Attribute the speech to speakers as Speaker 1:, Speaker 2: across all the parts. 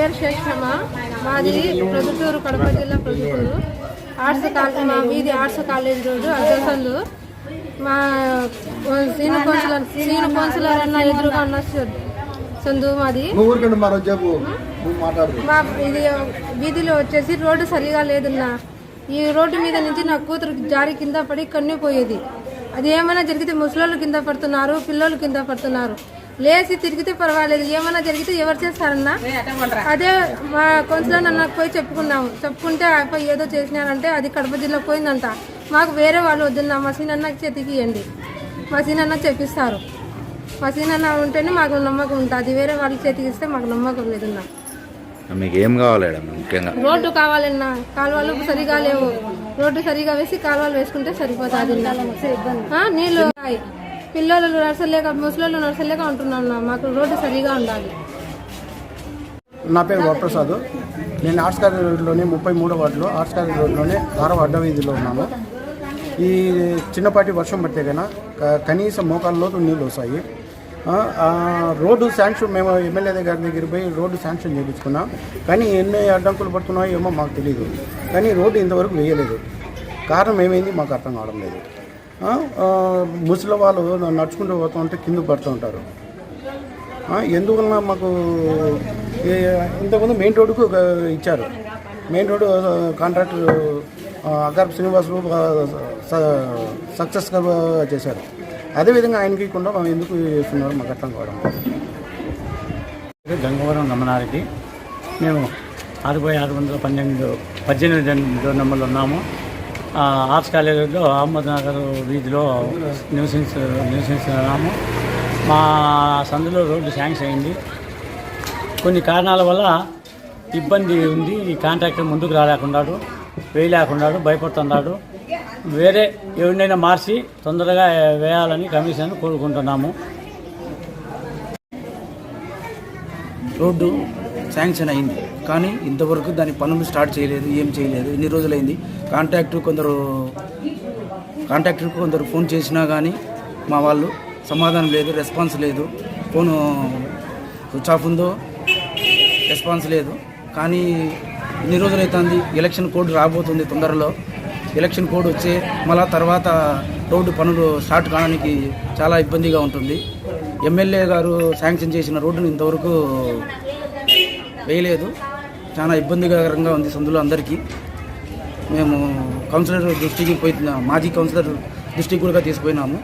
Speaker 1: పేరు శేషమ్మ. మాది ప్రొద్దుటూరు, కడప జిల్లా ప్రొద్దుటూరు. ఆర్ట్స్ కాలేజ్, మా వీధి ఆర్ట్స్ కాలేజ్ రోడ్డు అడ్డసందు. మా సీను కౌన్సిలర్ అన్న ఎదురుగా ఉన్న సందు మాది. మా ఇది వీధిలో వచ్చేసి రోడ్డు సరిగా లేదన్నా. ఈ రోడ్డు మీద నుంచి నా కూతురు జారి కింద పడి కన్నుపోయేది. అది ఏమైనా జరిగితే ముసలోళ్ళు కింద పడుతున్నారు, పిల్లలు కింద పడుతున్నారు. లేచి తిరిగితే పర్వాలేదు, ఏమైనా జరిగితే ఎవరు చేస్తారన్నా? అదే మా కౌన్సిలర్ అన్నకు పోయి చెప్పుకున్నాము. చెప్పుకుంటే ఏదో చేసినారంటే అది కడప జిల్లా పోయిందంట. మాకు వేరే వాళ్ళు వద్దున్నా, మా సీనన్నకి చేతికి ఇవ్వండి, మా సీనన్నకి చెప్పిస్తారు. మా సీనన్న ఉంటేనే మాకు నమ్మకం ఉంటుంది. వేరే వాళ్ళకి చేతికి ఇస్తే మాకు నమ్మకం లేదన్నా.
Speaker 2: మీకు ఏం కావాలి? ముఖ్యంగా రోడ్డు
Speaker 1: కావాలన్నా. కాలువలు సరిగా లేవు, రోడ్డు సరిగా వేసి కాలువలు వేసుకుంటే సరిపోతుంది. నీళ్ళు పిల్లలు నడసలేక, ముసలు నడసలేక ఉంటున్నాం. మాకు రోడ్డు సరిగా ఉండాలి.
Speaker 3: నా పేరు వరప్రసాద్. నేను ఆర్ట్స్ కాలేజ్ రోడ్లోనే 33వ వార్డులో ఆర్ట్స్ కాలేజ్ రోడ్లోనే 6వ అడ్డ వీధిలో ఉన్నాను. ఈ చిన్నపాటి వర్షం పడితే కన్నా కనీసం మోకాళ్ళలోతు నీళ్ళు వస్తాయి. రోడ్డు శాంక్షన్ మేము ఎమ్మెల్యే గారి దగ్గర పోయి రోడ్డు శాంక్షన్ చేయించుకున్నాం. కానీ ఎన్ని అడ్డంకులు పడుతున్నాయో ఏమో మాకు తెలియదు. కానీ రోడ్డు ఇంతవరకు వేయలేదు. కారణం ఏమైంది మాకు అర్థం కావడం లేదు. ముసలి వాళ్ళు నడుచుకుంటూ పోతూ ఉంటే కింద పడుతూ ఉంటారు. ఎందువలన మాకు ఇంతకుముందు మెయిన్ రోడ్డుకు ఇచ్చారు. మెయిన్ రోడ్డు కాంట్రాక్టర్ అగర్భ శ్రీనివాసులు సక్సెస్గా చేశారు. అదేవిధంగా ఆయనకి ఇవ్వకుండా మనం ఎందుకు చేస్తున్నారు మాకు అర్థం కావడం.
Speaker 4: గంగవరం రమణారెడ్డి. మేము 6/618 నెంబర్లో ఉన్నాము. ఆర్ట్స్ కాలేజీలో అహ్మద్ నగర్ వీధిలో నివసిస్తున్నాము. మా సందులో రోడ్డు శాంక్షన్ అయింది. కొన్ని కారణాల వల్ల ఇబ్బంది ఉంది. ఈ కాంట్రాక్టర్ ముందుకు రాలేకున్నాడు, వేయలేకున్నాడు, భయపడుతున్నాడు. వేరే ఎవరినైనా మార్చి తొందరగా వేయాలని కమిషన్ కోరుకుంటున్నాము.
Speaker 5: రోడ్డు శాంక్షన్ అయింది కానీ ఇంతవరకు దాని పనులు స్టార్ట్ చేయలేదు, ఏం చేయలేదు. ఎన్ని రోజులైంది. కాంట్రాక్టర్కు కొందరు ఫోన్ చేసినా కానీ మా వాళ్ళు సమాధానం లేదు, రెస్పాన్స్ లేదు. ఫోను స్విచ్ ఆఫ్ ఉందో రెస్పాన్స్ లేదు. కానీ ఎన్ని రోజులైతుంది. ఎలక్షన్ కోడ్ రాబోతుంది తొందరలో. ఎలక్షన్ కోడ్ వచ్చే మళ్ళా తర్వాత రోడ్డు పనులు స్టార్ట్ కావడానికి చాలా ఇబ్బందిగా ఉంటుంది. ఎమ్మెల్యే గారు శాంక్షన్ చేసిన రోడ్డును ఇంతవరకు వేయలేదు. చాలా ఇబ్బందికరంగా ఉంది సందులో అందరికీ. మేము కౌన్సిలర్ దృష్టికి మాజీ కౌన్సిలర్ దృష్టికి కూడా తీసుకుపోయినాము.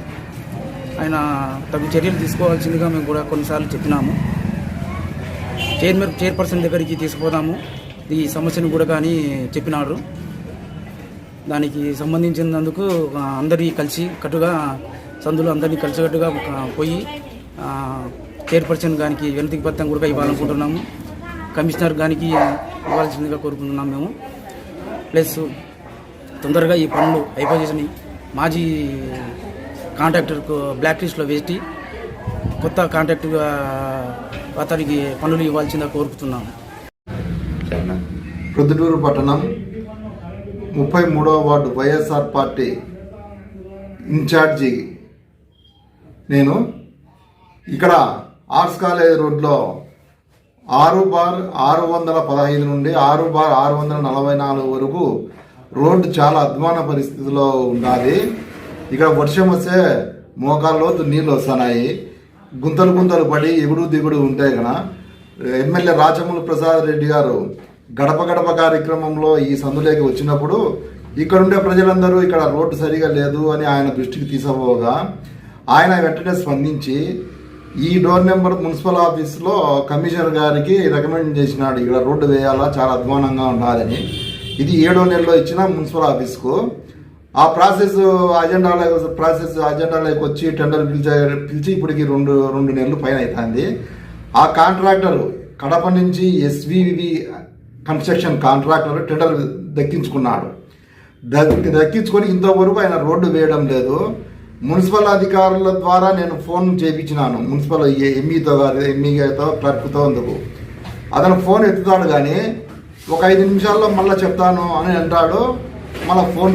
Speaker 5: ఆయన తగు చర్యలు తీసుకోవాల్సిందిగా మేము కూడా కొన్నిసార్లు చెప్పినాము. చైర్పర్సన్ దగ్గరికి తీసుకుపోదాము ఈ సమస్యను కూడా కానీ చెప్పినారు. దానికి సంబంధించినందుకు అందరి కలిసికట్టుగా సందులో అందరినీ కలిసికట్టుగా పోయి చైర్పర్సన్ గారికి వినతి పత్రం కూడా ఇవ్వాలనుకుంటున్నాము. కమిషనర్ గారికి ఇవ్వాల్సిందిగా కోరుకుంటున్నాము మేము. ప్లస్ తొందరగా ఈ పనులు అయిపోయేసి మాజీ కాంట్రాక్టర్కు బ్లాక్ లిస్ట్లో వేసి కొత్త కాంట్రాక్టర్గా అతనికి పనులు ఇవ్వాల్సిందిగా కోరుకుంటున్నాము.
Speaker 6: ప్రొద్దుటూరు పట్టణం 33వ వార్డు వైఎస్ఆర్ పార్టీ ఇన్ఛార్జి నేను. ఇక్కడ ఆర్ట్స్ కాలేజ్ రోడ్లో 6/615 నుండి 6/644 వరకు రోడ్డు చాలా అధ్వాన పరిస్థితిలో ఉన్నది. ఇక్కడ వర్షం వస్తే మోకాళ్ళలోతు నీళ్ళు వస్తున్నాయి. గుంతలు పడి ఎగుడు దిగుడు ఉంటాయి కదా. ఎమ్మెల్యే రాచమూలు ప్రసాద్ రెడ్డి గారు గడప గడప కార్యక్రమంలో ఈ సందులోకి వచ్చినప్పుడు ఇక్కడుండే ప్రజలందరూ ఇక్కడ రోడ్డు సరిగా లేదు అని ఆయన దృష్టికి తీసుకుపోగా ఆయన వెంటనే స్పందించి ఈ డోర్ నెంబర్ మున్సిపల్ ఆఫీస్లో కమిషనర్ గారికి రికమెండ్ చేసినాడు. ఇక్కడ రోడ్డు వేయాలా, చాలా అధ్వానంగా ఉండాలని. ఇది 7వ నెలలో ఇచ్చిన మున్సిపల్ ఆఫీస్కు. ఆ అజెండాలోకి వచ్చి టెండర్ పిలిచి ఇప్పటికి రెండు నెలలు పైన అవుతుంది. ఆ కాంట్రాక్టర్ కడప నుంచి ఎస్వివి కన్స్ట్రక్షన్ కాంట్రాక్టర్ టెండర్ దక్కించుకున్నాడు. దక్కించుకొని ఇంతవరకు ఆయన రోడ్డు వేయడం లేదు. మున్సిపల్ అధికారుల ద్వారా నేను ఫోన్ చేయించినాను. మున్సిపల్ ఎంఈతో క్లర్క్తో అందుకు అతను ఫోన్ ఎత్తుతాడు కానీ ఒక 5 నిమిషాల్లో మళ్ళీ చెప్తాను అని అంటాడు. మళ్ళీ ఫోన్